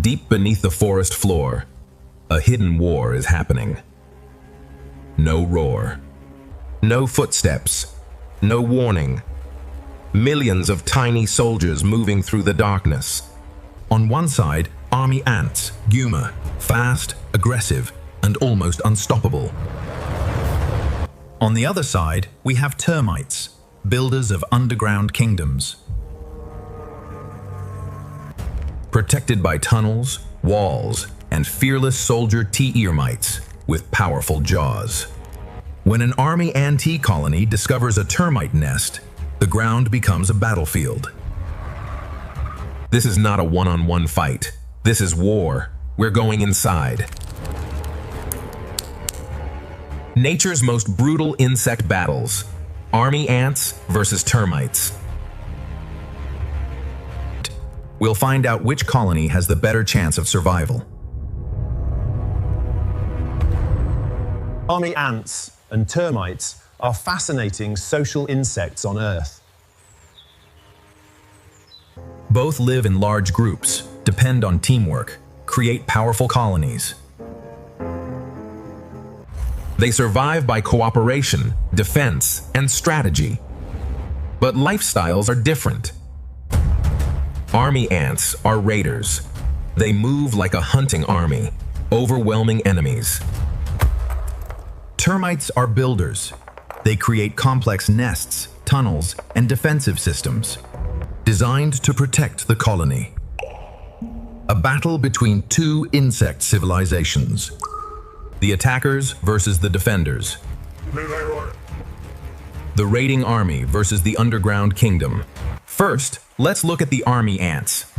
Deep beneath the forest floor, a hidden war is happening. No roar. No footsteps. No warning. Millions of tiny soldiers moving through the darkness. On one side, army ants, Guma, fast, aggressive, and almost unstoppable. On the other side, we have termites, builders of underground kingdoms. Protected by tunnels, walls, and fearless soldier termites with powerful jaws. When an army ant colony discovers a termite nest, the ground becomes a battlefield. This is not a one-on-one fight. This is war. We're going inside. Nature's most brutal insect battles. Army ants versus termites. We'll find out which colony has the better chance of survival. Army ants and termites are fascinating social insects on Earth. Both live in large groups, depend on teamwork, create powerful colonies. They survive by cooperation, defense, and strategy. But lifestyles are different. Army ants are raiders. They move like a hunting army, overwhelming enemies. Termites are builders. They create complex nests, tunnels, and defensive systems, designed to protect the colony. A battle between two insect civilizations. The attackers versus the defenders. The raiding army versus the underground kingdom. First, let's look at the army ants.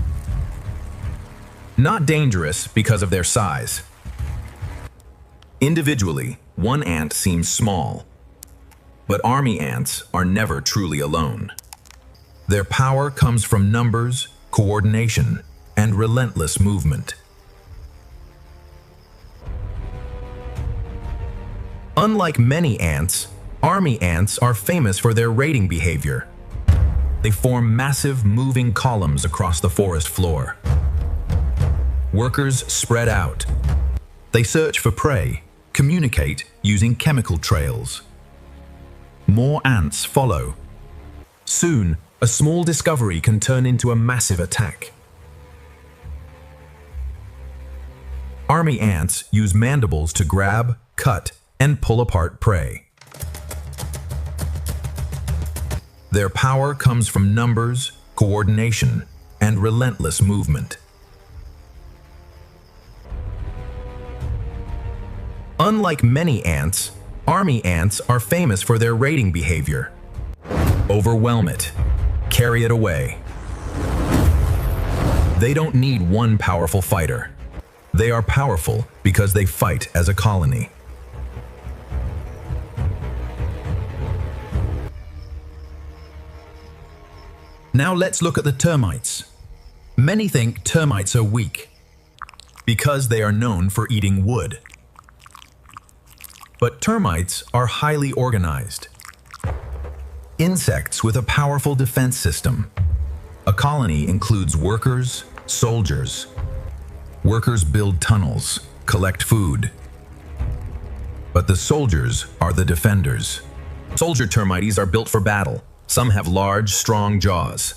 Not dangerous because of their size. Individually, one ant seems small, but army ants are never truly alone. Their power comes from numbers, coordination, and relentless movement. Unlike many ants, army ants are famous for their raiding behavior. They form massive moving columns across the forest floor. Workers spread out. They search for prey, communicate using chemical trails. More ants follow. Soon, a small discovery can turn into a massive attack. Army ants use mandibles to grab, cut, and pull apart prey. Their power comes from numbers, coordination, and relentless movement. Unlike many ants, army ants are famous for their raiding behavior. Overwhelm it. Carry it away. They don't need one powerful fighter. They are powerful because they fight as a colony. Now let's look at the termites. Many think termites are weak because they are known for eating wood. But termites are highly organized. Insects with a powerful defense system. A colony includes workers, soldiers. Workers build tunnels, collect food. But the soldiers are the defenders. Soldier termites are built for battle. Some have large, strong jaws.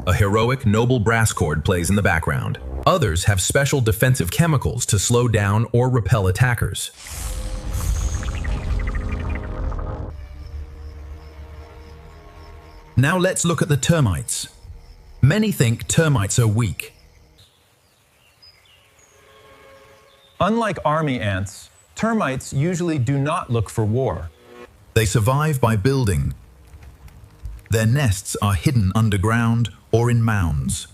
A heroic, noble brass cord plays in the background. Others have special defensive chemicals to slow down or repel attackers. Now let's look at the termites. Many think termites are weak. Unlike army ants, termites usually do not look for war. They survive by building. Their nests are hidden underground or in mounds.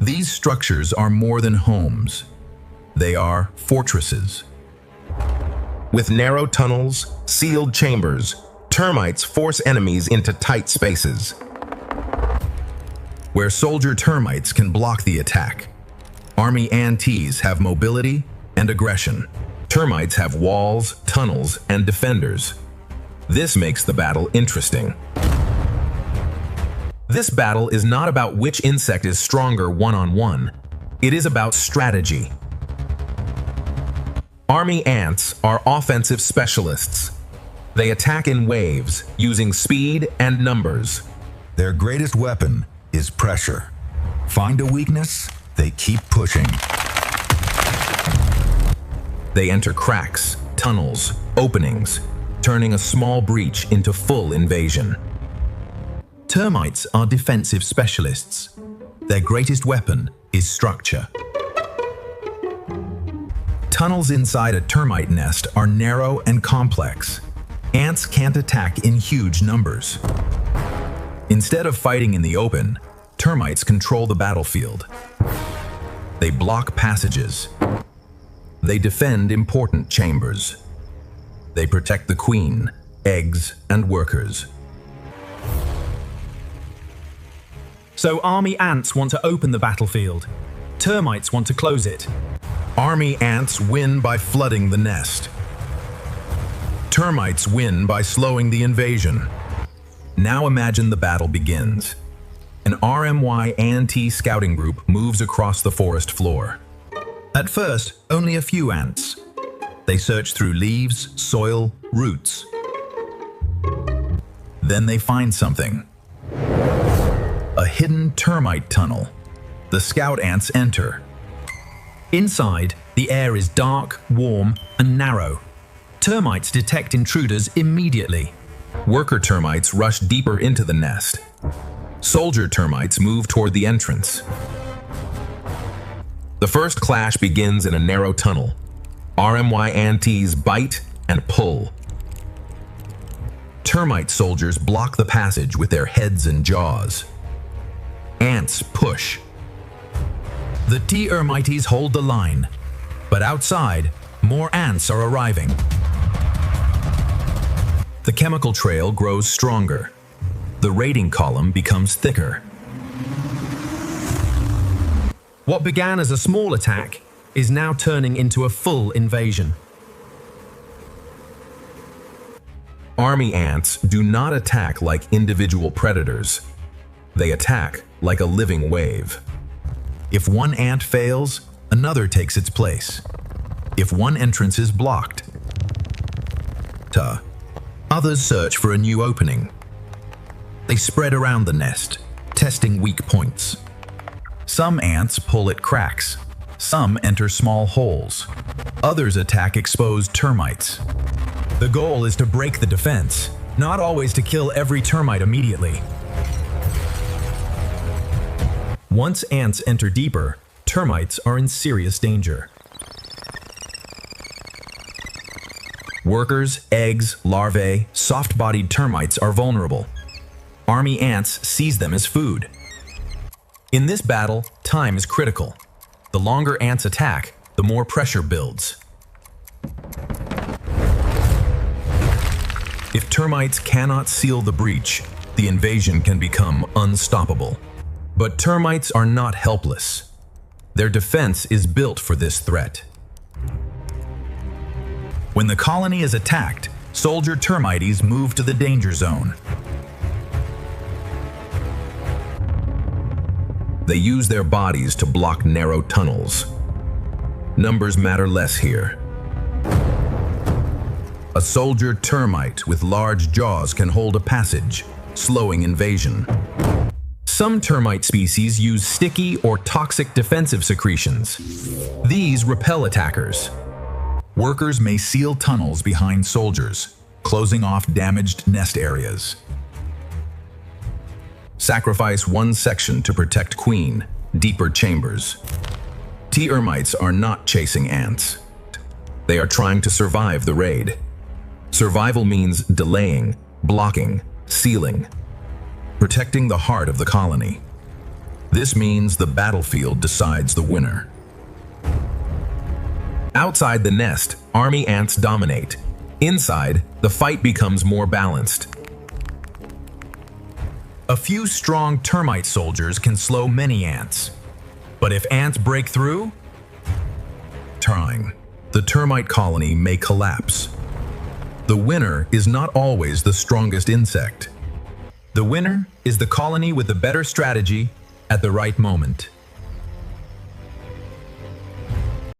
These structures are more than homes. They are fortresses. With narrow tunnels, sealed chambers, termites force enemies into tight spaces. Where soldier termites can block the attack, army ants have mobility and aggression. Termites have walls, tunnels, and defenders. This makes the battle interesting. This battle is not about which insect is stronger one-on-one. It is about strategy. Army ants are offensive specialists. They attack in waves, using speed and numbers. Their greatest weapon is pressure. Find a weakness, they keep pushing. They enter cracks, tunnels, openings, turning a small breach into full invasion. Termites are defensive specialists. Their greatest weapon is structure. Tunnels inside a termite nest are narrow and complex. Ants can't attack in huge numbers. Instead of fighting in the open, termites control the battlefield. They block passages. They defend important chambers. They protect the queen, eggs, and workers. So army ants want to open the battlefield. Termites want to close it. Army ants win by flooding the nest. Termites win by slowing the invasion. Now imagine the battle begins. An RMY ant scouting group moves across the forest floor. At first, only a few ants. They search through leaves, soil, roots. Then they find something. A hidden termite tunnel. The scout ants enter. Inside, the air is dark, warm, and narrow. Termites detect intruders immediately. Worker termites rush deeper into the nest. Soldier termites move toward the entrance. The first clash begins in a narrow tunnel. RMY antes bite and pull. Termite soldiers block the passage with their heads and jaws. Ants push. The termites hold the line, but outside, more ants are arriving. The chemical trail grows stronger. The raiding column becomes thicker. What began as a small attack is now turning into a full invasion. Army ants do not attack like individual predators. They attack like a living wave. If one ant fails, another takes its place. If one entrance is blocked, others search for a new opening. They spread around the nest, testing weak points. Some ants pull at cracks. Some enter small holes. Others attack exposed termites. The goal is to break the defense, not always to kill every termite immediately. Once ants enter deeper, termites are in serious danger. Workers, eggs, larvae, soft-bodied termites are vulnerable. Army ants seize them as food. In this battle, time is critical. The longer ants attack, the more pressure builds. If termites cannot seal the breach, the invasion can become unstoppable. But termites are not helpless. Their defense is built for this threat. When the colony is attacked, soldier termites move to the danger zone. They use their bodies to block narrow tunnels. Numbers matter less here. A soldier termite with large jaws can hold a passage, slowing invasion. Some termite species use sticky or toxic defensive secretions. These repel attackers. Workers may seal tunnels behind soldiers, closing off damaged nest areas. Sacrifice one section to protect queen, deeper chambers. Termites are not chasing ants. They are trying to survive the raid. Survival means delaying, blocking, sealing, protecting the heart of the colony. This means the battlefield decides the winner. Outside the nest, army ants dominate. Inside, the fight becomes more balanced. A few strong termite soldiers can slow many ants. But if ants break through, the termite colony may collapse. The winner is not always the strongest insect. The winner is the colony with the better strategy at the right moment.